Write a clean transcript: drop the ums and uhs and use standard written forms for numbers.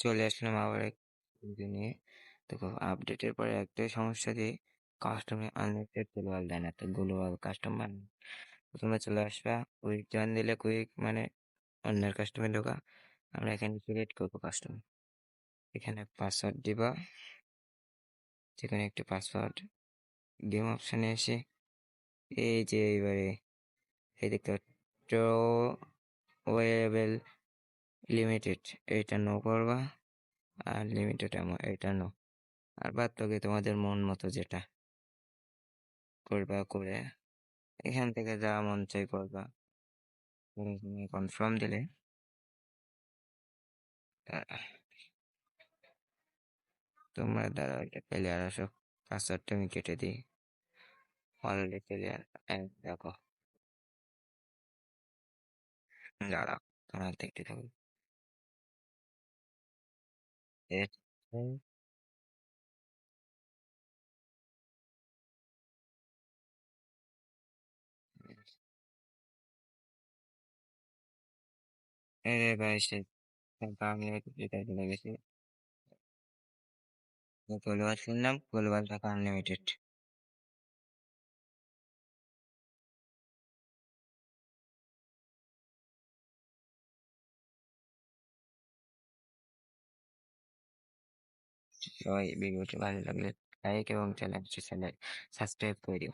চলে আসলাম আবার এক নিয়ে। দেখো আপডেটের পরে একটাই সমস্যা যে কাস্টমে আনলিমিটেড গ্লোবাল দেয় না, তো গ্লোবাল কাস্টমার প্রথমে চলে আসবা। কুইক জয়েন দিলে কুইক মানে অন্যের কাস্টমে ঢোকা। আমরা এখানে ক্রিয়েট করবো কাস্টম, এখানে পাসওয়ার্ড দিবা, যেখানে একটি পাসওয়ার্ড গেম অপশানে এসে এই যে এবারে এই দেখতে ওয়েবেল লিমিটেড এটা নো করবা, আর লিমিটেড এটা নো। আর বাদ বাকি তোমাদের মন মতো যেটা করবা করে এখান থেকে যা মন চাই করবা। করে তুমি কনফার্ম দিলে তোমরা দ্বারা ওইটা ক্লিয়ার আসো। পাসওয়ার্ডটা আমি কেটে দিই, অলরেডি ক্লিয়ার। দেখো দাঁড়াও, তোমার দেখতে থাকো। আরে ভাই সে আমি যেটা চলে গেছি, গোলবাল শুনলাম, গোলবাল টাকা আনলিমিটেড। সবাই ভিডিওটি ভালো লাগলে লাইক এবং চ্যানেলটি সাবস্ক্রাইব করে দিও।